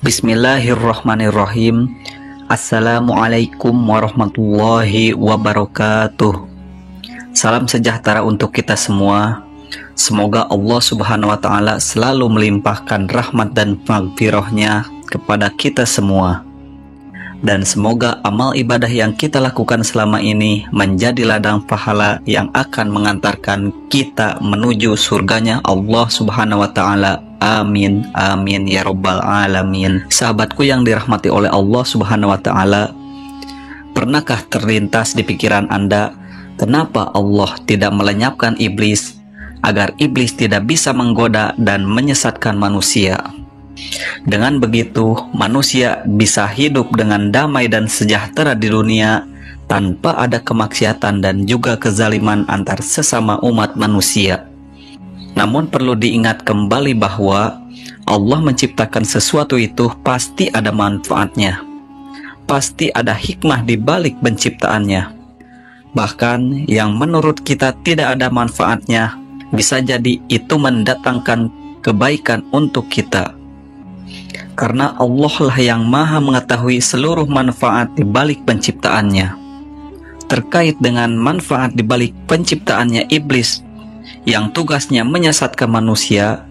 Bismillahirrahmanirrahim. Assalamualaikum warahmatullahi wabarakatuh. Salam sejahtera untuk kita semua. Semoga Allah Subhanahu wa Ta'ala selalu melimpahkan rahmat dan maghfirahnya kepada kita semua. Dan semoga amal ibadah yang kita lakukan selama ini menjadi ladang pahala yang akan mengantarkan kita menuju surganya Allah Subhanahu wa Ta'ala. Amin, amin ya rabbal alamin. Sahabatku yang dirahmati oleh Allah Subhanahu wa Ta'ala, pernahkah terlintas di pikiran Anda, kenapa Allah tidak melenyapkan iblis agar iblis tidak bisa menggoda dan menyesatkan manusia? Dengan begitu, manusia bisa hidup dengan damai dan sejahtera di dunia tanpa ada kemaksiatan dan juga kezaliman antar sesama umat manusia. Namun perlu diingat kembali bahwa Allah menciptakan sesuatu itu pasti ada manfaatnya. Pasti ada hikmah di balik penciptaannya. Bahkan yang menurut kita tidak ada manfaatnya, bisa jadi itu mendatangkan kebaikan untuk kita. Karena Allah lah yang maha mengetahui seluruh manfaat di balik penciptaannya. Terkait dengan manfaat di balik penciptaannya iblis yang tugasnya menyesatkan manusia,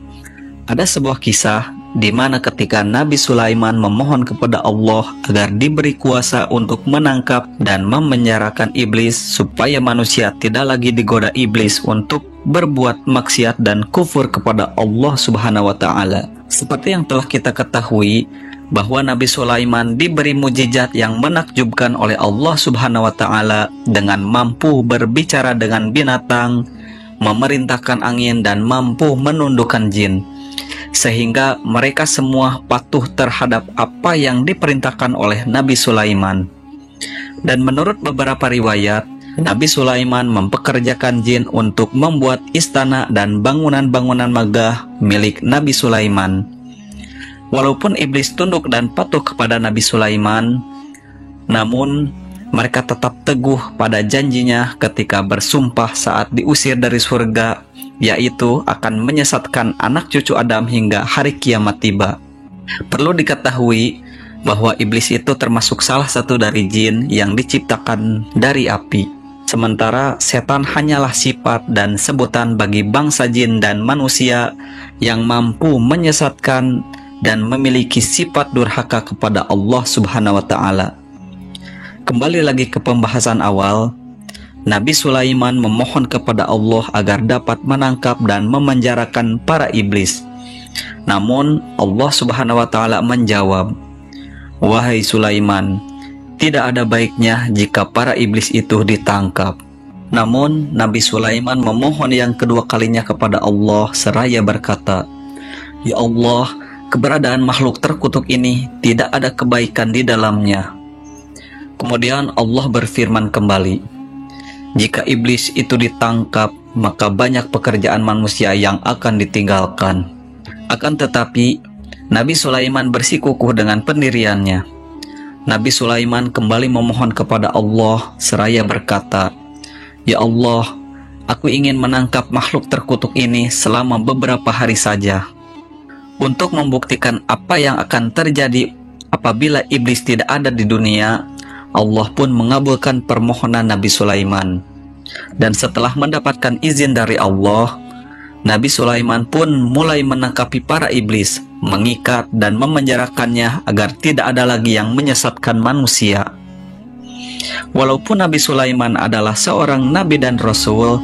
ada sebuah kisah di mana ketika Nabi Sulaiman memohon kepada Allah agar diberi kuasa untuk menangkap dan memenjarakan iblis supaya manusia tidak lagi digoda iblis untuk berbuat maksiat dan kufur kepada Allah Subhanahu wa Ta'ala. Seperti yang telah kita ketahui bahwa Nabi Sulaiman diberi mukjizat yang menakjubkan oleh Allah Subhanahu wa Ta'ala dengan mampu berbicara dengan binatang, memerintahkan angin, dan mampu menundukkan jin, sehingga mereka semua patuh terhadap apa yang diperintahkan oleh Nabi Sulaiman. Dan menurut beberapa riwayat, Nabi Sulaiman mempekerjakan jin untuk membuat istana dan bangunan-bangunan megah milik Nabi Sulaiman. Walaupun iblis tunduk dan patuh kepada Nabi Sulaiman, namun mereka tetap teguh pada janjinya ketika bersumpah saat diusir dari surga, yaitu akan menyesatkan anak cucu Adam hingga hari kiamat tiba. Perlu diketahui bahwa iblis itu termasuk salah satu dari jin yang diciptakan dari api. Sementara setan hanyalah sifat dan sebutan bagi bangsa jin dan manusia yang mampu menyesatkan dan memiliki sifat durhaka kepada Allah Subhanahu wa Ta'ala. Kembali lagi ke pembahasan awal, Nabi Sulaiman memohon kepada Allah agar dapat menangkap dan memenjarakan para iblis. Namun Allah Subhanahu wa Ta'ala menjawab, "Wahai Sulaiman, tidak ada baiknya jika para iblis itu ditangkap." Namun Nabi Sulaiman memohon yang kedua kalinya kepada Allah seraya berkata, "Ya Allah, keberadaan makhluk terkutuk ini tidak ada kebaikan di dalamnya." Kemudian Allah berfirman kembali, "Jika iblis itu ditangkap, maka banyak pekerjaan manusia yang akan ditinggalkan." Akan tetapi Nabi Sulaiman bersikukuh dengan pendiriannya. Nabi Sulaiman kembali memohon kepada Allah seraya berkata, "Ya Allah, aku ingin menangkap makhluk terkutuk ini selama beberapa hari saja." Untuk membuktikan apa yang akan terjadi apabila iblis tidak ada di dunia, Allah pun mengabulkan permohonan Nabi Sulaiman. Dan setelah mendapatkan izin dari Allah, Nabi Sulaiman pun mulai menangkapi para iblis, mengikat dan memenjarakannya agar tidak ada lagi yang menyesatkan manusia. Walaupun Nabi Sulaiman adalah seorang nabi dan rasul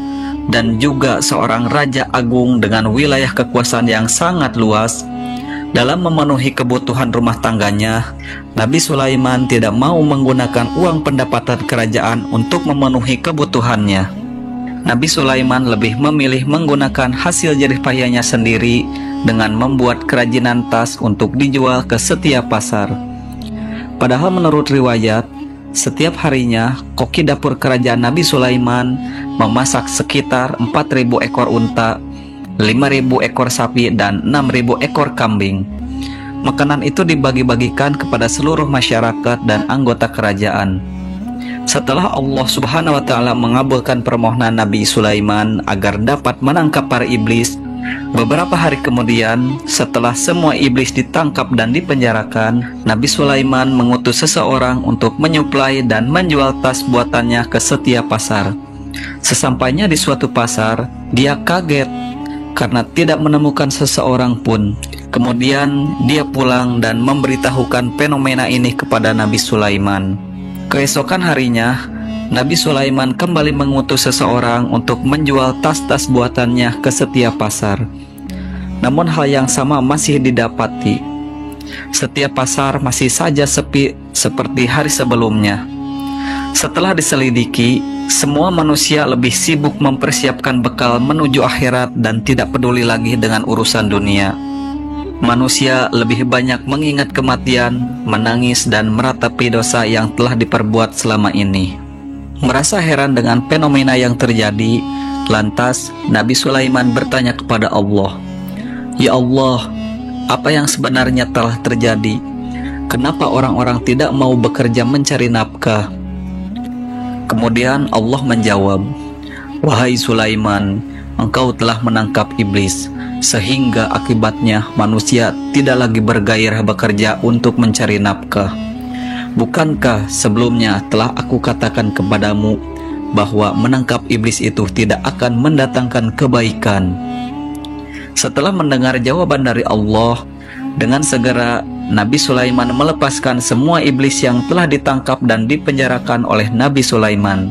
dan juga seorang raja agung dengan wilayah kekuasaan yang sangat luas, dalam memenuhi kebutuhan rumah tangganya, Nabi Sulaiman tidak mau menggunakan uang pendapatan kerajaan untuk memenuhi kebutuhannya. Nabi Sulaiman lebih memilih menggunakan hasil jerih payahnya sendiri dengan membuat kerajinan tas untuk dijual ke setiap pasar. Padahal menurut riwayat, setiap harinya koki dapur kerajaan Nabi Sulaiman memasak sekitar 4.000 ekor unta, 5.000 ekor sapi, dan 6.000 ekor kambing. Makanan itu dibagi-bagikan kepada seluruh masyarakat dan anggota kerajaan. Setelah Allah Subhanahu wa Ta'ala mengabulkan permohonan Nabi Sulaiman agar dapat menangkap para iblis, Beberapa hari kemudian, setelah semua iblis ditangkap dan dipenjarakan, Nabi Sulaiman mengutus seseorang untuk menyuplai dan menjual tas buatannya ke setiap pasar. Sesampainya di suatu pasar, dia kaget karena tidak menemukan seseorang pun. Kemudian dia pulang dan memberitahukan fenomena ini kepada Nabi Sulaiman. Keesokan harinya, Nabi Sulaiman kembali mengutus seseorang untuk menjual tas-tas buatannya ke setiap pasar. Namun hal yang sama masih didapati. Setiap pasar masih saja sepi seperti hari sebelumnya. Setelah diselidiki, semua manusia lebih sibuk mempersiapkan bekal menuju akhirat dan tidak peduli lagi dengan urusan dunia. Manusia lebih banyak mengingat kematian, menangis dan meratapi dosa yang telah diperbuat selama ini. Merasa heran dengan fenomena yang terjadi, lantas Nabi Sulaiman bertanya kepada Allah, "Ya Allah, apa yang sebenarnya telah terjadi? Kenapa orang-orang tidak mau bekerja mencari nafkah?" Kemudian Allah menjawab, "Wahai Sulaiman, engkau telah menangkap iblis, sehingga akibatnya manusia tidak lagi bergairah bekerja untuk mencari nafkah. Bukankah sebelumnya telah aku katakan kepadamu bahwa menangkap iblis itu tidak akan mendatangkan kebaikan?" Setelah mendengar jawaban dari Allah, dengan segera Nabi Sulaiman melepaskan semua iblis yang telah ditangkap dan dipenjarakan oleh Nabi Sulaiman.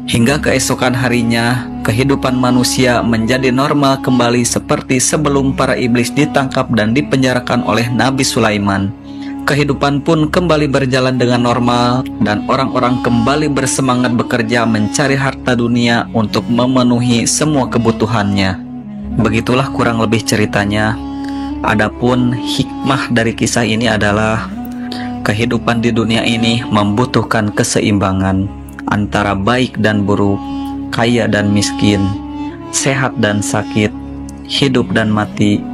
Hingga keesokan harinya, kehidupan manusia menjadi normal kembali seperti sebelum para iblis ditangkap dan dipenjarakan oleh Nabi Sulaiman. Kehidupan pun kembali berjalan dengan normal dan orang-orang kembali bersemangat bekerja mencari harta dunia untuk memenuhi semua kebutuhannya. Begitulah kurang lebih ceritanya. Adapun hikmah dari kisah ini adalah kehidupan di dunia ini membutuhkan keseimbangan antara baik dan buruk, kaya dan miskin, sehat dan sakit, hidup dan mati,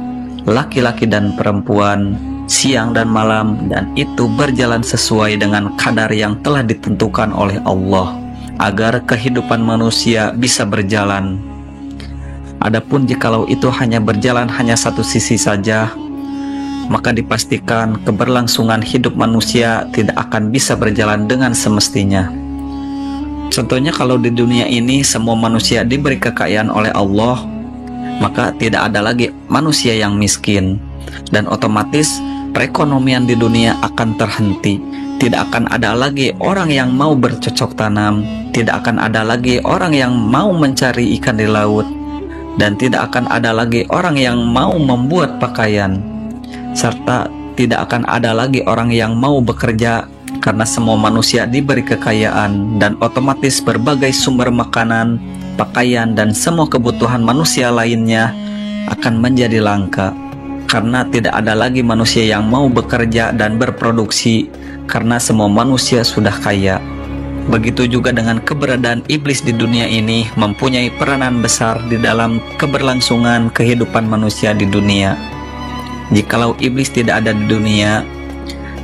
laki-laki dan perempuan, siang dan malam, dan itu berjalan sesuai dengan kadar yang telah ditentukan oleh Allah agar kehidupan manusia bisa berjalan. Adapun jikalau itu hanya berjalan hanya satu sisi saja, maka dipastikan keberlangsungan hidup manusia tidak akan bisa berjalan dengan semestinya. Contohnya kalau di dunia ini semua manusia diberi kekayaan oleh Allah, maka tidak ada lagi manusia yang miskin, dan otomatis perekonomian di dunia akan terhenti. Tidak akan ada lagi orang yang mau bercocok tanam, tidak akan ada lagi orang yang mau mencari ikan di laut, dan tidak akan ada lagi orang yang mau membuat pakaian, serta tidak akan ada lagi orang yang mau bekerja karena semua manusia diberi kekayaan dan otomatis berbagai sumber makanan, pakaian, dan semua kebutuhan manusia lainnya akan menjadi langka karena tidak ada lagi manusia yang mau bekerja dan berproduksi karena semua manusia sudah kaya. Begitu juga dengan keberadaan iblis di dunia ini mempunyai peranan besar di dalam keberlangsungan kehidupan manusia di dunia. Jikalau iblis tidak ada di dunia,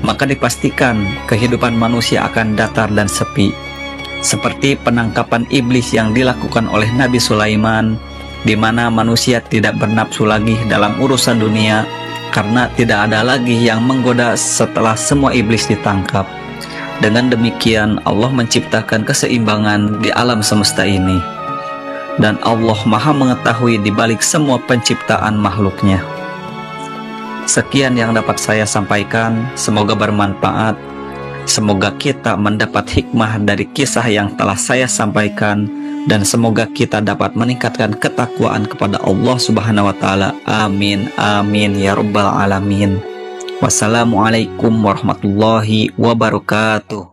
maka dipastikan kehidupan manusia akan datar dan sepi. Seperti penangkapan iblis yang dilakukan oleh Nabi Sulaiman, di mana manusia tidak bernafsu lagi dalam urusan dunia karena tidak ada lagi yang menggoda setelah semua iblis ditangkap. Dengan demikian Allah menciptakan keseimbangan di alam semesta ini, dan Allah Maha mengetahui di balik semua penciptaan makhluknya. Sekian yang dapat saya sampaikan, semoga bermanfaat. Semoga kita mendapat hikmah dari kisah yang telah saya sampaikan, dan semoga kita dapat meningkatkan ketakwaan kepada Allah Subhanahu wa Ta'ala. Amin, amin ya Rabbal Alamin. Wassalamualaikum warahmatullahi wabarakatuh.